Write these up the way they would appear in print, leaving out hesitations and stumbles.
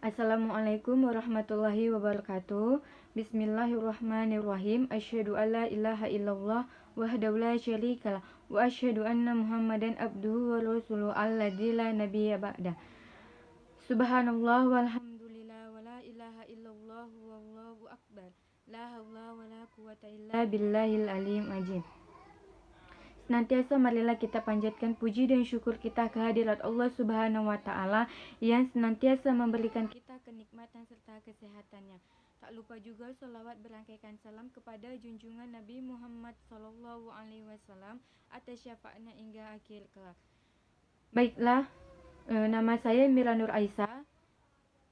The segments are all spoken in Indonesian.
Assalamualaikum warahmatullahi wabarakatuh. Bismillahirrahmanirrahim. Asyhadu alla ilaha illallah wahdahu la syarikalah wa asyhadu anna Muhammadan abduhu wa rasuluhu alladzi la nabiyya ba'da. Subhanallah walhamdulillah wa la ilaha illallah wallahu akbar. La haula wa la quwata illa billahil aliyil azim. Senantiasa marilah kita panjatkan puji dan syukur kita kehadirat Allah Subhanahu wa taala yang senantiasa memberikan kita kenikmatan serta kesehatannya. Tak lupa juga salawat berangkaikan salam kepada junjungan Nabi Muhammad sallallahu alaihi wasallam atas syafaatnya hingga akhir kelak. Baiklah, nama saya Mira Nur Aisyah.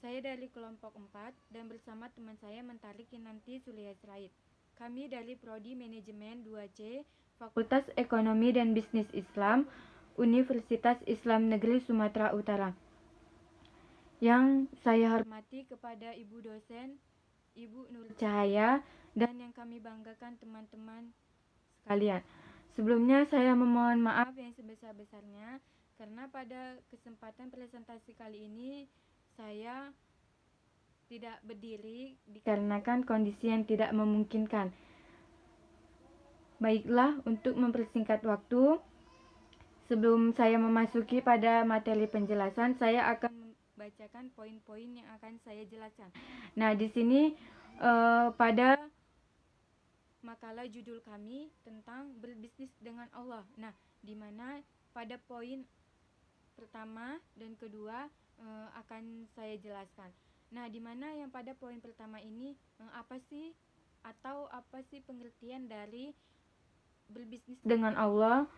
Saya dari kelompok 4 dan bersama teman saya Mentari Kinanti Suliha Sraid. Kami dari Prodi Manajemen 2C, Fakultas Ekonomi dan Bisnis Islam, Universitas Islam Negeri Sumatera Utara. Yang saya hormati kepada Ibu dosen, Ibu Nur Cahaya, dan yang kami banggakan teman-teman sekalian. Sebelumnya saya memohon maaf yang sebesar-besarnya karena pada kesempatan presentasi kali ini saya tidak berdiri dikarenakan kondisi yang tidak memungkinkan. Baiklah, untuk mempersingkat waktu, sebelum saya memasuki pada materi penjelasan, saya akan membacakan poin-poin yang akan saya jelaskan. Nah, di sini pada makalah judul kami tentang berbisnis dengan Allah. Nah, di mana pada poin pertama dan kedua akan saya jelaskan. Nah, di mana yang pada poin pertama ini apa sih pengertian dari berbisnis dengan Allah?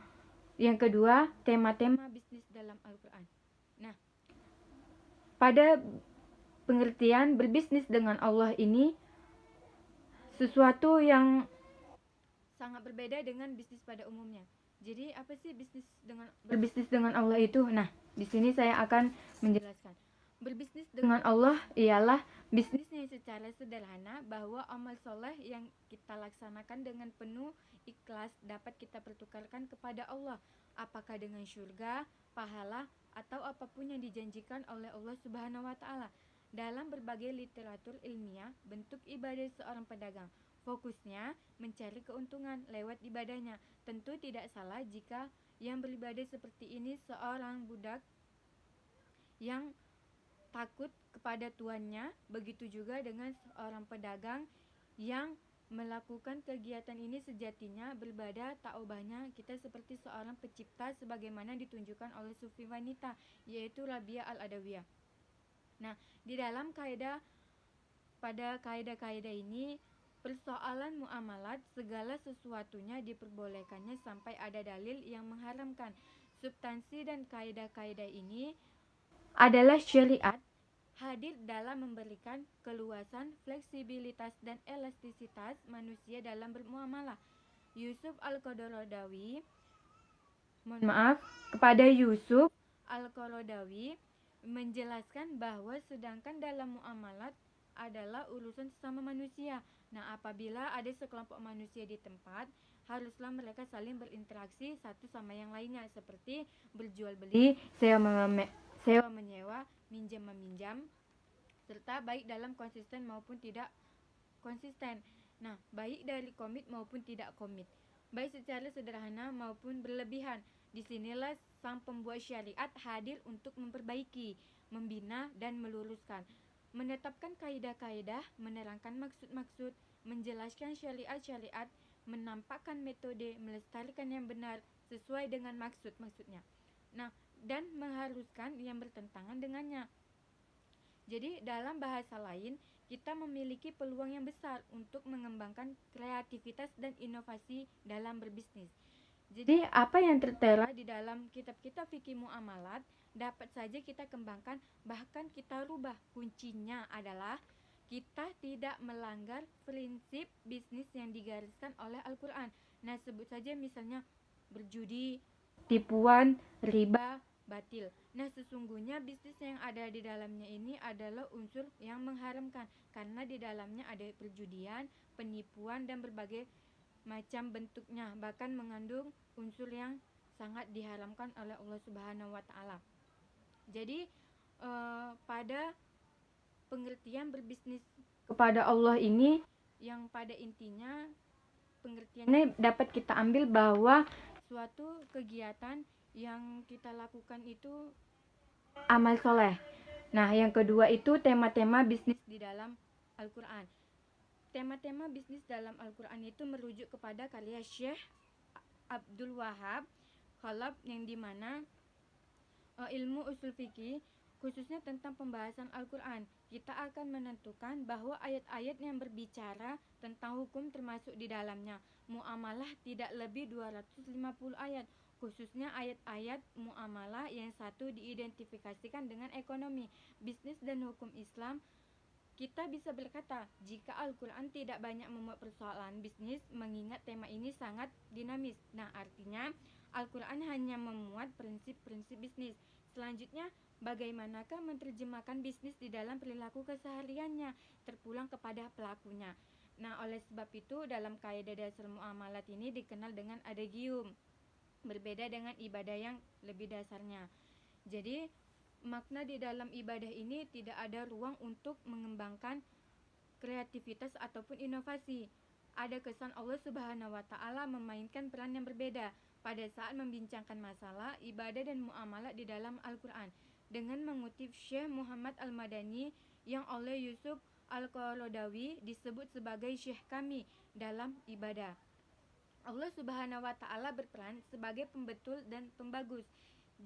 Yang kedua, tema-tema bisnis dalam Al-Qur'an. Nah, pada pengertian berbisnis dengan Allah ini sesuatu yang sangat berbeda dengan bisnis pada umumnya. Jadi, apa sih berbisnis dengan Allah itu? Nah, di sini saya akan menjelaskan. Berbisnis dengan Allah ialah bisnis yang secara sederhana bahwa amal soleh yang kita laksanakan dengan penuh ikhlas dapat kita pertukarkan kepada Allah, apakah dengan syurga, pahala, atau apapun yang dijanjikan oleh Allah Subhanahu wa taala. Dalam berbagai literatur ilmiah, bentuk ibadah seorang pedagang fokusnya mencari keuntungan lewat ibadahnya. Tentu tidak salah jika yang beribadah seperti ini seorang budak yang takut kepada tuannya, begitu juga dengan seorang pedagang yang melakukan kegiatan ini sejatinya beribadah tak ubahnya kita seperti seorang pencipta sebagaimana ditunjukkan oleh sufi wanita yaitu Rabia Al-Adawiyah. Nah, di dalam pada kaidah-kaidah ini persoalan muamalat segala sesuatunya diperbolehkannya sampai ada dalil yang mengharamkan. Substansi dan kaidah-kaidah ini adalah syariat hadir dalam memberikan keluasan, fleksibilitas, dan elastisitas manusia dalam bermuamalah. Kepada Yusuf Al-Qaradawi menjelaskan bahwa sedangkan dalam muamalat adalah urusan sesama manusia. Nah, apabila ada sekelompok manusia di tempat, haruslah mereka saling berinteraksi satu sama yang lainnya seperti berjual beli, sewa menyewa, minjam meminjam, serta baik dalam konsisten maupun tidak konsisten. Nah, baik dari komit maupun tidak komit, baik secara sederhana maupun berlebihan. Disinilah sang pembuat syariat hadir untuk memperbaiki, membina, dan meluruskan, menetapkan kaidah-kaidah, menerangkan maksud-maksud, menjelaskan syariat-syariat, menampakkan metode, melestarikan yang benar sesuai dengan maksud-maksudnya. Nah, dan mengharuskan yang bertentangan dengannya. Jadi, dalam bahasa lain, kita memiliki peluang yang besar untuk mengembangkan kreativitas dan inovasi dalam berbisnis. Jadi, apa yang tertera di dalam kitab-kitab fikih muamalat dapat saja kita kembangkan, bahkan kita rubah. Kuncinya adalah kita tidak melanggar prinsip bisnis yang digariskan oleh Al-Quran. Nah, sebut saja misalnya berjudi, tipuan, riba, batil. Nah, sesungguhnya bisnis yang ada di dalamnya ini adalah unsur yang mengharamkan karena di dalamnya ada perjudian, penipuan, dan berbagai macam bentuknya, bahkan mengandung unsur yang sangat diharamkan oleh Allah Subhanahu wa taala. Jadi pada pengertian berbisnis kepada Allah ini yang pada intinya pengertiannya dapat kita ambil bahwa suatu kegiatan yang kita lakukan itu amal soleh. Nah, yang kedua itu tema-tema bisnis di dalam Al-Quran. Tema-tema bisnis dalam Al-Quran itu merujuk kepada karya Syekh Abdul Wahab Khalaf, yang dimana ilmu usul fikih khususnya tentang pembahasan Al-Quran, kita akan menentukan bahwa ayat-ayat yang berbicara tentang hukum termasuk di dalamnya. Muamalah tidak lebih 250 ayat, khususnya ayat-ayat muamalah yang satu diidentifikasikan dengan ekonomi, bisnis dan hukum Islam. Kita bisa berkata, jika Al-Quran tidak banyak memuat persoalan bisnis, mengingat tema ini sangat dinamis. Nah, artinya Al-Quran hanya memuat prinsip-prinsip bisnis. Selanjutnya, bagaimanakah menerjemahkan bisnis di dalam perilaku kesehariannya, terpulang kepada pelakunya. Nah, oleh sebab itu, dalam kaidah dasar muamalat ini dikenal dengan adagium, berbeda dengan ibadah yang lebih dasarnya. Jadi, makna di dalam ibadah ini tidak ada ruang untuk mengembangkan kreativitas ataupun inovasi. Ada kesan Allah Subhanahu wa taala memainkan peran yang berbeda pada saat membincangkan masalah ibadah dan muamalah di dalam Al-Qur'an. Dengan mengutip Syekh Muhammad Al-Madani yang oleh Yusuf Al-Qaradawi disebut sebagai syekh kami dalam ibadah. Allah Subhanahu wa taala berperan sebagai pembetul dan pembagus.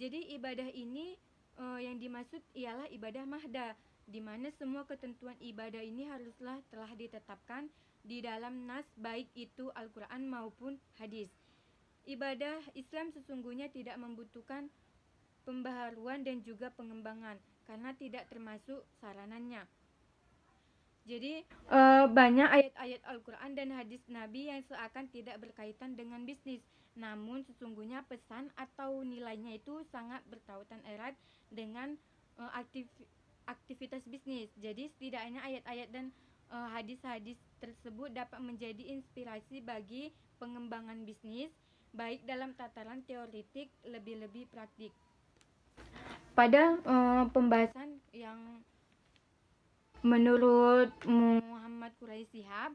Jadi ibadah ini yang dimaksud ialah ibadah mahda, di mana semua ketentuan ibadah ini haruslah telah ditetapkan di dalam nas, baik itu Al-Quran maupun hadis. Ibadah Islam sesungguhnya tidak membutuhkan pembaharuan dan juga pengembangan karena tidak termasuk sarananya. Jadi banyak ayat-ayat Al-Quran dan hadis Nabi yang seakan tidak berkaitan dengan bisnis, namun sesungguhnya pesan atau nilainya itu sangat bertautan erat dengan aktivitas bisnis. Jadi setidaknya ayat-ayat dan hadis-hadis tersebut dapat menjadi inspirasi bagi pengembangan bisnis, baik dalam tataran teoretik lebih-lebih praktik. Pada pembahasan yang menurut Muhammad Quraisy Shihab,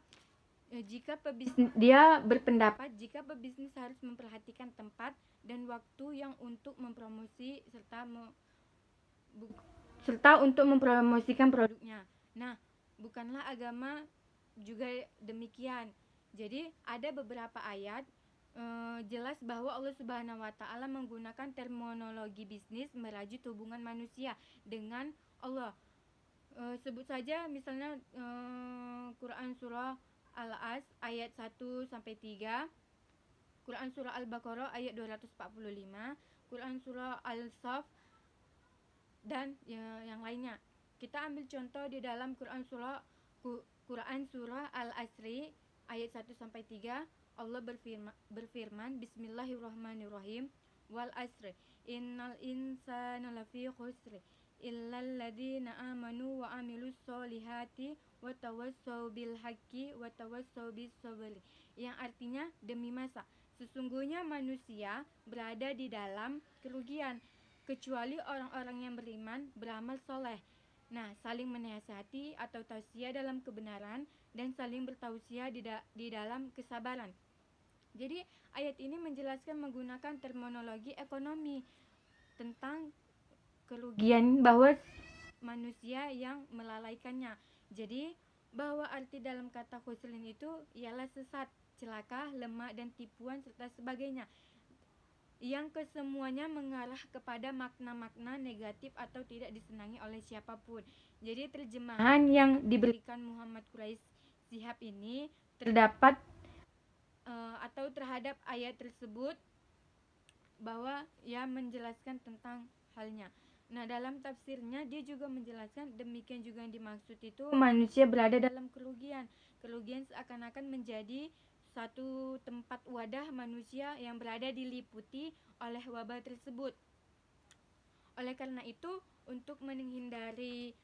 dia berpendapat jika pebisnis harus memperhatikan tempat dan waktu yang untuk mempromosi serta untuk mempromosikan produknya. Nah, bukanlah agama juga demikian. Jadi ada beberapa ayat jelas bahwa Allah Subhanahu wa taala menggunakan terminologi bisnis merajut hubungan manusia dengan Allah. Sebut saja misalnya Quran surah Al-As ayat 1 sampai 3, Quran surah Al-Baqarah ayat 245, Quran surah Al-Saf dan yang lainnya. Kita ambil contoh di dalam Quran surah Al-Asri ayat 1 sampai 3. Allah berfirman Bismillahirrahmanirrahim, wal asri innal insana lafi khusri illal ladzina amanu wa amilus solihati wa tawassau bil haqqi wa tawassau bis sabri, yang artinya demi masa sesungguhnya manusia berada di dalam kerugian kecuali orang-orang yang beriman beramal soleh. Nah, saling menasihati atau tausiah dalam kebenaran dan saling bertausiah di dalam kesabaran. Jadi ayat ini menjelaskan menggunakan terminologi ekonomi tentang kerugian bahwa manusia yang melalaikannya. Jadi bahwa arti dalam kata khusrin itu ialah sesat, celaka, lemah dan tipuan serta sebagainya, yang kesemuanya mengarah kepada makna-makna negatif atau tidak disenangi oleh siapapun. Jadi terjemahan yang diberikan Muhammad Quraisy Shihab ini terdapat atau terhadap ayat tersebut bahwa ia menjelaskan tentang halnya. Nah, dalam tafsirnya dia juga menjelaskan demikian juga yang dimaksud itu manusia berada dalam kerugian. Kerugian seakan-akan menjadi satu tempat wadah manusia yang berada diliputi oleh wabah tersebut. Oleh karena itu, untuk menghindari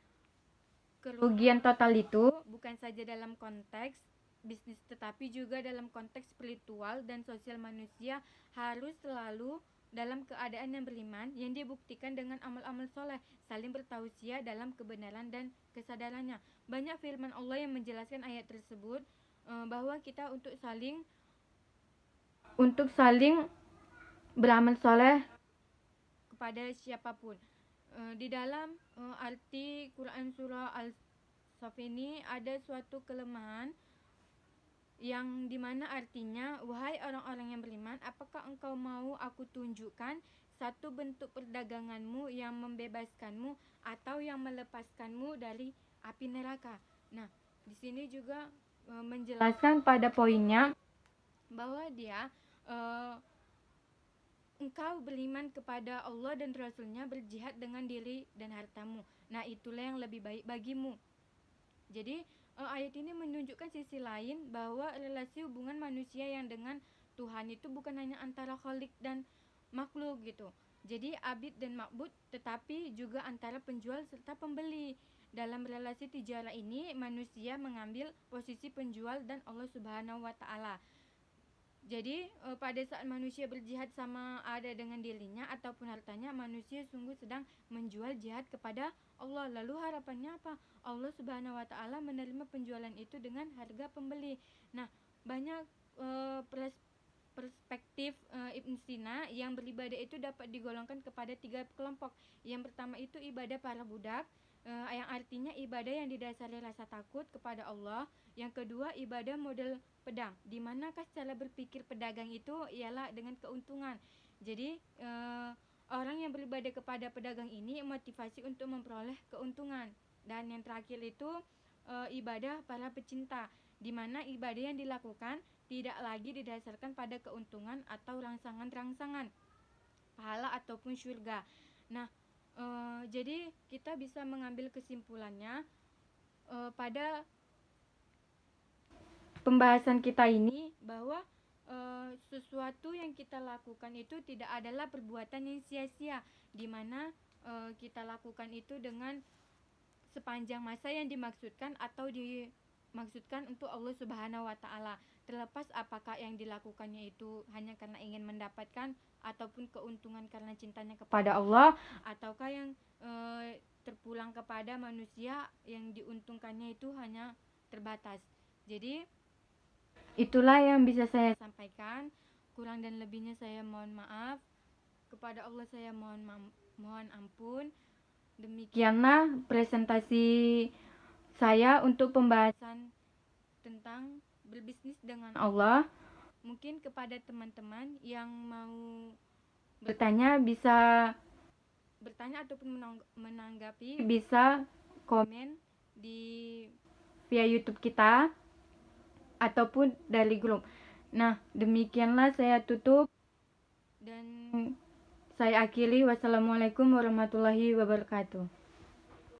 kerugian total itu bukan saja dalam konteks bisnis tetapi juga dalam konteks spiritual dan sosial, manusia harus selalu dalam keadaan yang beriman yang dibuktikan dengan amal-amal soleh, saling bertausiah dalam kebenaran dan kesadarannya. Banyak firman Allah yang menjelaskan ayat tersebut, bahwa kita untuk saling beramal soleh kepada siapapun. Di dalam arti Quran surah Al-Saff ini ada suatu kelemahan yang dimana artinya, wahai orang-orang yang beriman, apakah engkau mau aku tunjukkan satu bentuk perdaganganmu yang membebaskanmu atau yang melepaskanmu dari api neraka. Nah, di sini juga menjelaskan pada poinnya bahwa engkau beriman kepada Allah dan Rasulnya, berjihad dengan diri dan hartamu. Nah, itulah yang lebih baik bagimu. Jadi ayat ini menunjukkan sisi lain bahwa relasi hubungan manusia yang dengan Tuhan itu bukan hanya antara khalik dan makhluk gitu. Jadi abid dan ma'bud, tetapi juga antara penjual serta pembeli. Dalam relasi tijarah ini manusia mengambil posisi penjual dan Allah Subhanahu wa taala. Jadi pada saat manusia berjihad sama ada dengan dirinya ataupun hartanya, manusia sungguh sedang menjual jihad kepada Allah. Lalu harapannya apa? Allah Subhanahu wa taala menerima penjualan itu dengan harga pembeli. Nah, banyak perspektif Ibn Sina yang beribadah itu dapat digolongkan kepada 3 kelompok. Yang pertama itu ibadah para budak, yang artinya ibadah yang didasari rasa takut kepada Allah. Yang kedua, ibadah model pedang, di manakah cara berpikir pedagang itu ialah dengan keuntungan. Jadi orang yang beribadah kepada pedagang ini motivasi untuk memperoleh keuntungan. Dan yang terakhir itu ibadah para pecinta, di mana ibadah yang dilakukan tidak lagi didasarkan pada keuntungan atau rangsangan-rangsangan pahala ataupun syurga. Nah, jadi kita bisa mengambil kesimpulannya pada pembahasan kita ini bahwa sesuatu yang kita lakukan itu tidak adalah perbuatan yang sia-sia, di mana kita lakukan itu dengan sepanjang masa yang dimaksudkan atau dimaksudkan untuk Allah Subhanahu wa taala. Terlepas apakah yang dilakukannya itu hanya karena ingin mendapatkan ataupun keuntungan karena cintanya kepada Allah, ataukah yang terpulang kepada manusia yang diuntungkannya itu hanya terbatas. Jadi itulah yang bisa saya sampaikan. Kurang dan lebihnya saya mohon maaf. Kepada Allah saya mohon ampun. Demikianlah presentasi saya untuk pembahasan tentang berbisnis dengan Allah. Mungkin kepada teman-teman yang mau bertanya bisa bertanya ataupun menanggapi, bisa komen di via YouTube kita ataupun dari grup. Nah, demikianlah saya tutup dan saya akhiri. Wassalamualaikum warahmatullahi wabarakatuh.